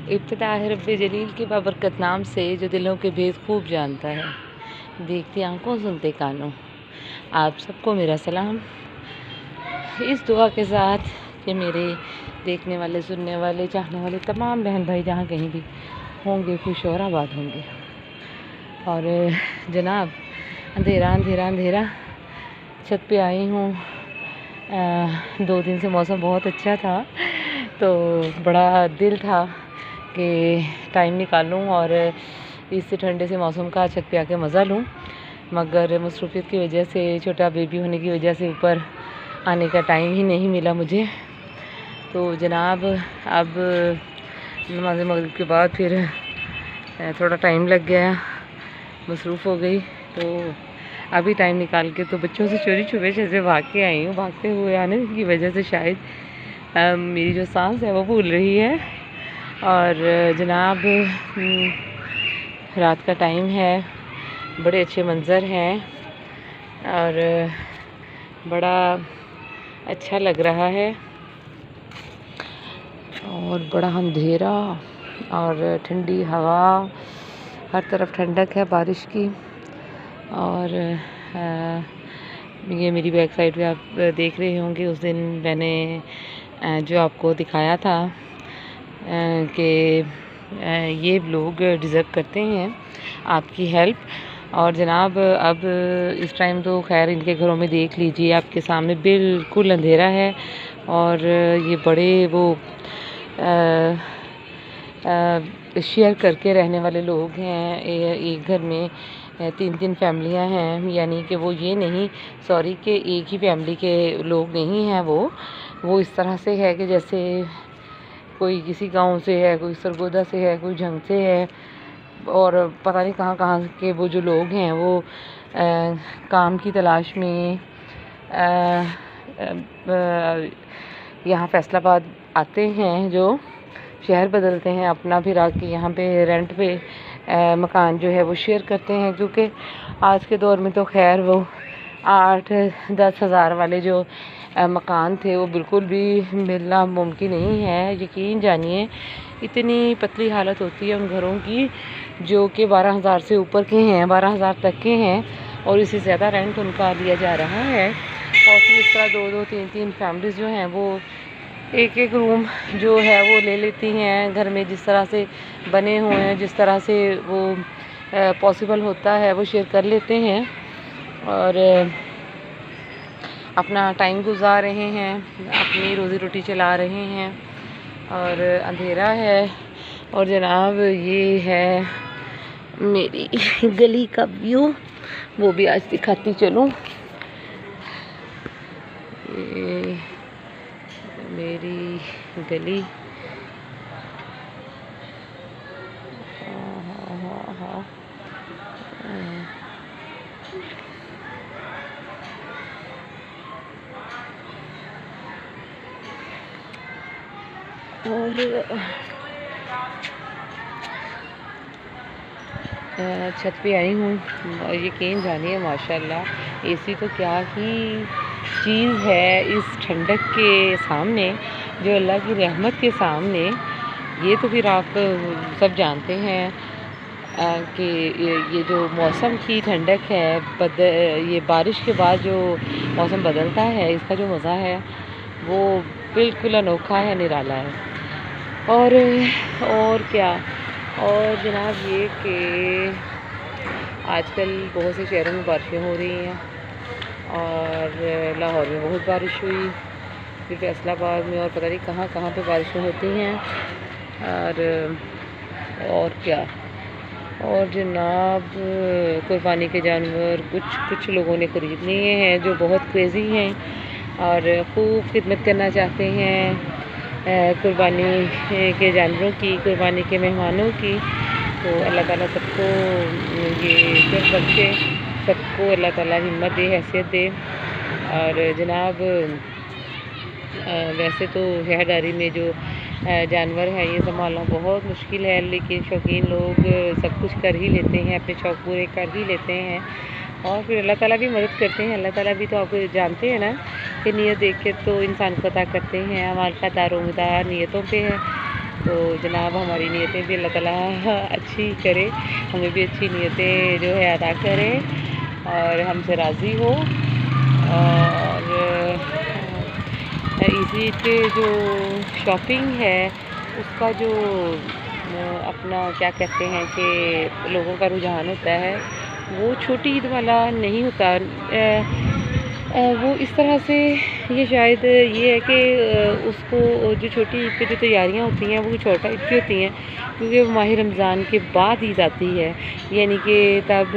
ابتدا ہے رب جلیل کے بابرکت نام سے جو دلوں کے بھید خوب جانتا ہے، دیکھتی آنکھوں سنتے کانوں۔ آپ سب کو میرا سلام، اس دعا کے ساتھ کہ میرے دیکھنے والے، سننے والے، چاہنے والے تمام بہن بھائی جہاں کہیں بھی ہوں گے خوش اور آباد ہوں گے۔ اور جناب اندھیرا اندھیرا اندھیرا چھت پہ آئی ہوں۔ 2 دن سے موسم بہت اچھا تھا تو بڑا دل تھا کہ ٹائم نکالوں اور اس ٹھنڈے سے موسم کا چھت پہ آ کے مزہ لوں، مگر مصروفیت کی وجہ سے، چھوٹا بیبی ہونے کی وجہ سے اوپر آنے کا ٹائم ہی نہیں ملا مجھے۔ تو جناب اب نماز مغرب کے بعد پھر تھوڑا ٹائم لگ گیا، مصروف ہو گئی، تو ابھی ٹائم نکال کے تو بچوں سے چوری چھپے سے بھاگ کے آئی ہوں۔ بھاگتے ہوئے آنے کی وجہ سے شاید میری جو سانس ہے وہ پھول رہی ہے۔ اور جناب رات کا ٹائم ہے، بڑے اچھے منظر ہیں اور بڑا اچھا لگ رہا ہے، اور بڑا اندھیرا اور ٹھنڈی ہوا، ہر طرف ٹھنڈک ہے بارش کی۔ اور یہ میری بیک سائڈ پہ آپ دیکھ رہے ہوں گے، اس دن میں نے جو آپ کو دکھایا تھا کہ یہ لوگ ڈیزرو کرتے ہیں آپ کی ہیلپ۔ اور جناب اب اس ٹائم تو خیر ان کے گھروں میں دیکھ لیجیے، آپ کے سامنے بالکل اندھیرا ہے، اور یہ بڑے وہ شیئر کر کے رہنے والے لوگ ہیں۔ ایک گھر میں 3 فیملیاں ہیں، یعنی کہ وہ یہ نہیں، سوری، کہ ایک ہی فیملی کے لوگ نہیں ہیں، وہ اس طرح سے ہے کہ جیسے کوئی کسی گاؤں سے ہے، کوئی سرگودا سے ہے، کوئی جھنگ سے ہے، اور پتہ نہیں کہاں کہاں کے وہ جو لوگ ہیں وہ کام کی تلاش میں یہاں فیصل آباد آتے ہیں، جو شہر بدلتے ہیں اپنا، پھر آ کے یہاں پہ رینٹ پہ مکان جو ہے وہ شیئر کرتے ہیں، کیونکہ آج کے دور میں تو خیر وہ 8-10 ہزار والے جو مکان تھے وہ بالکل بھی ملنا ممکن نہیں ہے۔ یقین جانیے اتنی پتلی حالت ہوتی ہے ان گھروں کی جو کہ 12,000 سے اوپر کے ہیں، 12,000 تک کے ہیں، اور اس سے زیادہ رینٹ ان کا لیا جا رہا ہے۔ اور پھر اس طرح 2-2 3-3 فیملیز جو ہیں وہ ایک روم جو ہے وہ لے لیتی ہیں گھر میں، جس طرح سے بنے ہوئے ہیں، جس طرح سے وہ پاسبل ہوتا ہے وہ شیئر کر لیتے ہیں اور اپنا ٹائم گزار رہے ہیں، اپنی روزی روٹی چلا رہے ہیں۔ اور اندھیرا ہے، اور جناب یہ ہے میری گلی کا ویو، وہ بھی آج دکھاتی چلوں۔ یہ میری گلی، اور چھت پہ آئی ہوں، یقین جانیے ماشاءاللہ اے سی تو کیا ہی چیز ہے اس ٹھنڈک کے سامنے، جو اللہ کی رحمت کے سامنے۔ یہ تو پھر آپ سب جانتے ہیں کہ یہ جو موسم کی ٹھنڈک ہے، یہ بارش کے بعد جو موسم بدلتا ہے، اس کا جو مزہ ہے وہ بالکل انوکھا ہے، نرالا ہے۔ اور کیا، اور جناب یہ کہ آج کل بہت سے شہروں میں بارشیں ہو رہی ہیں، اور لاہور میں بہت بارش ہوئی، پھر فیصل آباد میں، اور پتہ نہیں کہاں کہاں پہ بارشیں ہوتی ہیں۔ اور کیا، اور جناب قربانی کے جانور کچھ لوگوں نے خرید لیے ہیں جو بہت کریزی ہیں اور خوب خدمت کرنا چاہتے ہیں قربانی کے جانوروں کی، قربانی کے مہمانوں کی۔ تو اللہ تعالیٰ سب کو یہ صرف بخشے، سب کو اللہ تعالیٰ ہمت دے، حیثیت دے۔ اور جناب ویسے تو شہرداری میں جو جانور ہیں یہ سنبھالنا بہت مشکل ہے، لیکن شوقین لوگ سب کچھ کر ہی لیتے ہیں، اپنے شوق پورے کر ہی لیتے ہیں، اور پھر اللہ تعالیٰ بھی مدد کرتے ہیں۔ اللہ تعالیٰ بھی تو آپ جانتے ہیں نا کہ نیت دیکھ کے تو انسان کو عطا کرتے ہیں، اعمال کا دار و مدار نیتوں پہ ہے۔ تو جناب ہماری نیتیں بھی اللہ تعالیٰ اچھی کرے، ہمیں بھی اچھی نیتیں جو ہے عطا کرے اور ہم سے راضی ہو۔ اور عید کے جو شاپنگ ہے اس کا جو اپنا کیا کہتے ہیں کہ لوگوں کا رجحان ہوتا ہے وہ چھوٹی عید والا نہیں ہوتا۔ وہ اس طرح سے یہ شاید یہ ہے کہ اس کو جو چھوٹی عید پہ جو تیاریاں ہوتی ہیں وہ چھوٹا عید کی ہوتی ہیں، کیونکہ وہ ماہ رمضان کے بعد عید آتی ہے، یعنی کہ تب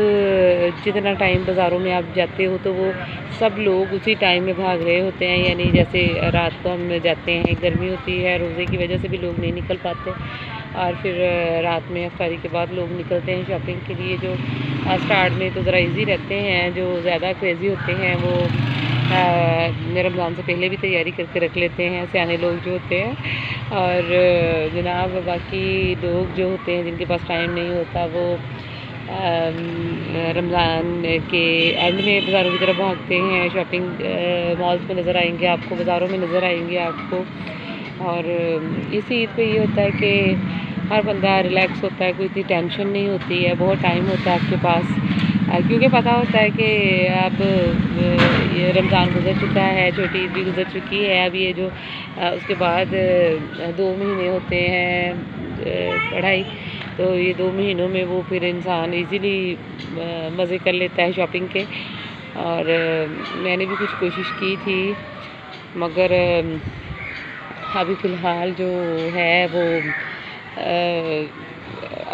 جتنا ٹائم بازاروں میں آپ جاتے ہو تو وہ سب لوگ اسی ٹائم میں بھاگ رہے ہوتے ہیں، یعنی جیسے رات کو ہم جاتے ہیں، گرمی ہوتی ہے، روزے کی وجہ سے بھی لوگ نہیں نکل پاتے، اور پھر رات میں افطاری کے بعد لوگ نکلتے ہیں شاپنگ کے لیے۔ جو اسٹارٹ میں تو ذرا ایزی رہتے ہیں، جو زیادہ کریزی ہوتے ہیں وہ رمضان سے پہلے بھی تیاری کر کے رکھ لیتے ہیں، سیانے لوگ جو ہوتے ہیں۔ اور جناب باقی لوگ جو ہوتے ہیں جن کے پاس ٹائم نہیں ہوتا وہ رمضان کے اینڈ میں بازاروں کی طرف بھاگتے ہیں، شاپنگ مالز میں نظر آئیں گے آپ کو، بازاروں میں نظر آئیں گے آپ کو۔ اور اسی عید پہ یہ ہوتا ہے کہ ہر بندہ ریلیکس ہوتا ہے، کوئی اتنی ٹینشن نہیں ہوتی ہے، بہت ٹائم ہوتا ہے آپ کے پاس، کیونکہ پتہ ہوتا ہے کہ اب یہ رمضان گزر چکا ہے، چھوٹی عید بھی گزر چکی ہے، اب یہ جو اس کے بعد 2 مہینے ہوتے ہیں پڑھائی، تو یہ 2 مہینوں میں وہ پھر انسان ایزیلی مزے کر لیتا ہے شاپنگ کے۔ اور میں نے بھی کچھ کوشش کی تھی، مگر ابھی فی الحال جو ہے وہ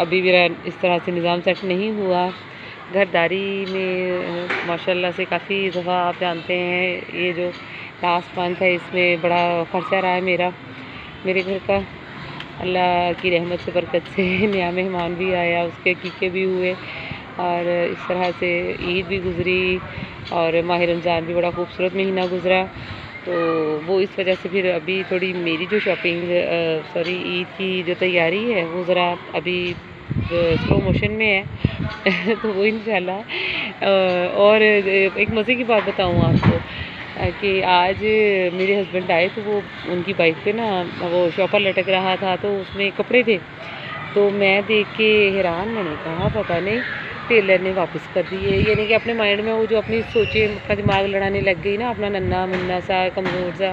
ابھی میرا اس طرح سے نظام سیٹ نہیں ہوا۔ گھرداری میں ماشاءاللہ سے کافی دفعہ آپ جانتے ہیں یہ جو لاسٹ منتھ ہے اس میں بڑا خرچہ رہا ہے میرے گھر کا، اللہ کی رحمت سے برکت سے نیا مہمان بھی آیا، اس کے عقیقے بھی ہوئے، اور اس طرح سے عید بھی گزری اور ماہ رمضان بھی بڑا خوبصورت مہینہ گزرا۔ تو وہ اس وجہ سے پھر ابھی تھوڑی میری جو عید کی جو تیاری ہے وہ ذرا ابھی سلو موشن میں ہے تو وہ انشاءاللہ۔ اور ایک مزے کی بات بتاؤں آپ کو کہ آج میرے ہسبینڈ آئے تو وہ ان کی بائک پہ نا وہ شاپر لٹک رہا تھا، تو اس میں کپڑے تھے، تو میں دیکھ کے حیران، میں نے کہا پتہ نہیں ٹیلر نے واپس کر دیے، یعنی کہ اپنے مائنڈ میں وہ جو اپنی سوچیں اپنا دماغ لڑانے لگ گئی نا، اپنا ننھا منا سا کمزور سا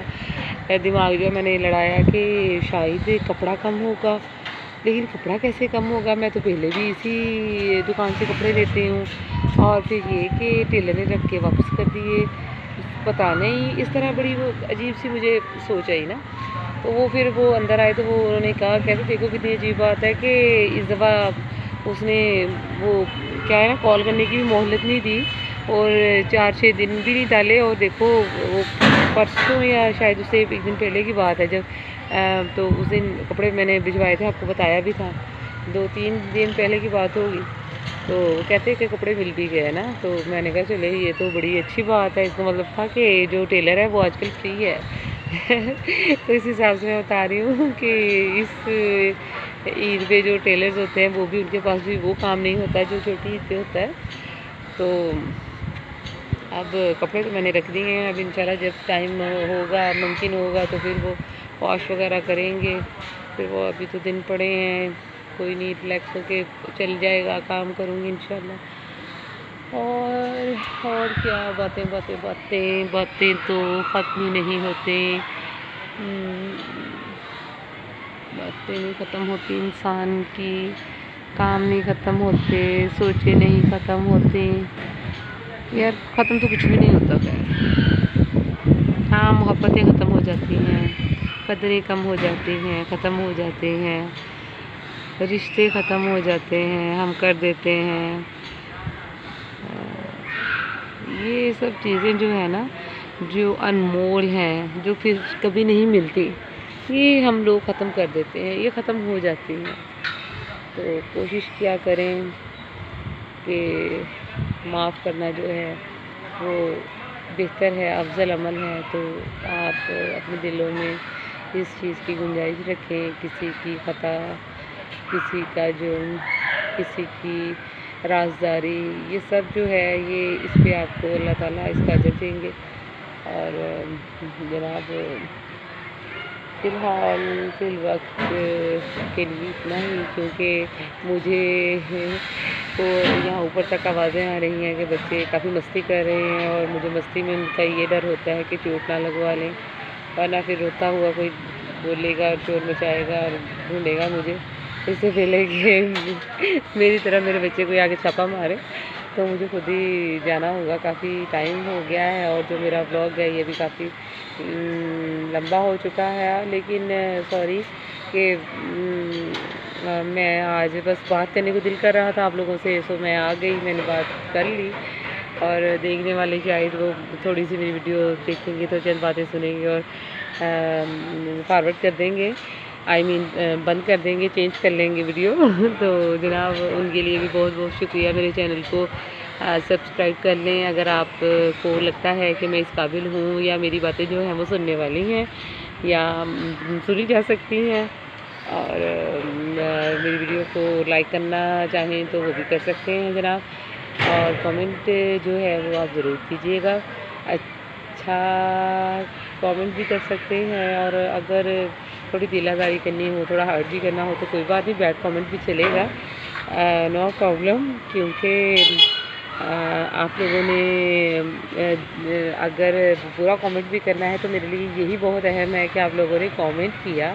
دماغ جو میں نے لڑایا کہ شاید کپڑا کم ہوگا، لیکن کپڑا کیسے کم ہوگا، میں تو پہلے بھی اسی دکان سے کپڑے لیتی ہوں، اور پھر یہ کہ ٹیلر نے رکھ کے واپس کر دیے، پتہ نہیں اس طرح بڑی وہ عجیب سی مجھے سوچ آئی نا۔ تو وہ پھر وہ اندر آئے تو وہ انہوں نے کہا کہتے دیکھو کتنی عجیب بات ہے کہ اس دفعہ اس نے وہ کیا ہے نا کال کرنے کی بھی مہلت نہیں دی، اور 4-6 دن بھی نہیں ڈالے، اور دیکھو وہ پرسوں یا شاید اس سے ایک دن پہلے کی بات ہے جب تو اس دن کپڑے میں نے بھجوائے تھے، آپ کو بتایا بھی تھا، 2-3 دن پہلے کی بات ہوگی، تو کہتے کہ کپڑے مل بھی گئے نا، تو میں نے کہا چلے یہ تو بڑی اچھی بات ہے، اس کا مطلب تھا کہ جو ٹیلر ہے وہ آج کل فری ہے تو اس حساب سے میں بتا رہی ہوں کہ اس عید پہ جو ٹیلرز ہوتے ہیں وہ بھی ان کے پاس بھی وہ کام نہیں ہوتا جو چھوٹی عید پہ ہوتا ہے۔ تو اب کپڑے تو میں نے رکھ دیے ہیں، اب انشاءاللہ جب ٹائم ہوگا ممکن ہوگا تو پھر وہ واش وغیرہ کریں گے، پھر وہ ابھی تو دن پڑے ہیں، کوئی نہیں ریلیکس ہو کے چل جائے گا، کام کروں گی انشاءاللہ۔ اور کیا باتیں تو ختم ہی نہیں ہوتے، باتیں نہیں ختم ہوتی انسان کی، کام نہیں ختم ہوتے، سوچیں نہیں ختم ہوتے، یار ختم تو کچھ بھی نہیں ہوتا خیر، ہاں محبتیں ختم ہو جاتی ہیں، قدریں کم ہو جاتی ہیں، ختم ہو جاتے ہیں، رشتے ختم ہو جاتے ہیں، ہم کر دیتے ہیں، یہ سب چیزیں جو ہے نا جو انمول ہیں، جو پھر کبھی نہیں ملتی، یہ ہم لوگ ختم کر دیتے ہیں، یہ ختم ہو جاتی ہیں۔ تو کوشش کیا کریں کہ معاف کرنا جو ہے وہ بہتر ہے، افضل عمل ہے، تو آپ اپنے دلوں میں اس چیز کی گنجائش رکھیں، کسی کی خطا، کسی کا جرم، کسی کی رازداری، یہ سب جو ہے یہ اس پہ آپ کو اللہ تعالیٰ اس کا اجر دیں گے۔ اور جناب فی الحال فی الوقت کے لیے اتنا ہی، کیونکہ مجھے تو یہاں اوپر تک آوازیں آ رہی ہیں کہ بچے کافی مستی کر رہے ہیں، اور مجھے مستی میں ان کا یہ ڈر ہوتا ہے کہ چوٹ نہ لگوا لیں، ورنہ پھر روتا ہوا کوئی بولے گا اور شور مچائے گا اور ڈھونڈے گا مجھے، اس سے پہلے کہ میری طرح میرے بچے کو آگے چھاپا مارے، تو مجھے خود ہی جانا ہوگا۔ کافی ٹائم ہو گیا ہے، اور جو میرا بلاگ ہے یہ بھی کافی لمبا ہو چکا ہے، لیکن سوری کہ میں آج بس بات کرنے کو دل کر رہا تھا آپ لوگوں سے، سو میں آ گئی، میں نے بات کر لی، اور دیکھنے والے شاید وہ تھوڑی سی میری ویڈیو دیکھیں گے تو چند باتیں سنیں گے اور فارورڈ کر دیں گے، بند کر دیں گے، چینج کر لیں گے ویڈیو تو جناب ان کے لیے بھی بہت بہت شکریہ۔ میرے چینل کو سبسکرائب کر لیں اگر آپ کو لگتا ہے کہ میں اس قابل ہوں، یا میری باتیں جو ہیں وہ سننے والی ہیں یا سنی جا سکتی ہیں، اور میری ویڈیو کو لائک کرنا چاہیں تو وہ بھی کر سکتے ہیں جناب، اور کامنٹ جو ہے وہ آپ ضرور کیجیے گا، اچھا کامنٹ بھی کر سکتے ہیں، اور اگر تھوڑی دل آزاری کرنی ہو، تھوڑا ہرٹ بھی کرنا ہو تو کوئی بات نہیں، بیڈ کامنٹ بھی چلے گا، نو پرابلم، کیونکہ آپ لوگوں نے اگر برا کامنٹ بھی کرنا ہے تو میرے لیے یہی بہت اہم ہے کہ آپ لوگوں نے کامنٹ کیا،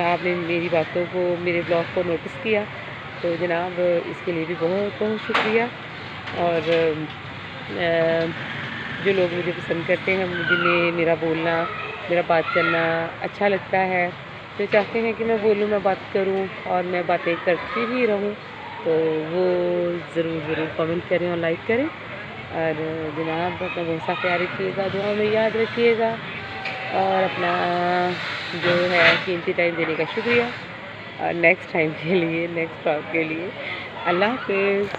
آپ نے میری باتوں کو، میرے بلاگ کو نوٹس کیا، تو جناب اس کے لیے بھی بہت بہت شکریہ۔ اور جو لوگ مجھے پسند کرتے ہیں، جنہیں میرا بولنا، میرا بات کرنا اچھا لگتا ہے، جو چاہتے ہیں کہ میں بولوں، میں بات کروں اور میں باتیں کرتی بھی رہوں، تو وہ ضرور ضرور کامنٹ کریں اور لائک کریں، اور جناب اپنا بہت سا خیال رکھیے گا، دعا میں یاد رکھیے گا، اور اپنا جو ہے قیمتی ٹائم دینے کا شکریہ، اور نیکسٹ ٹائم کے لیے، نیکسٹ ٹاک کے لیے اللہ حافظ۔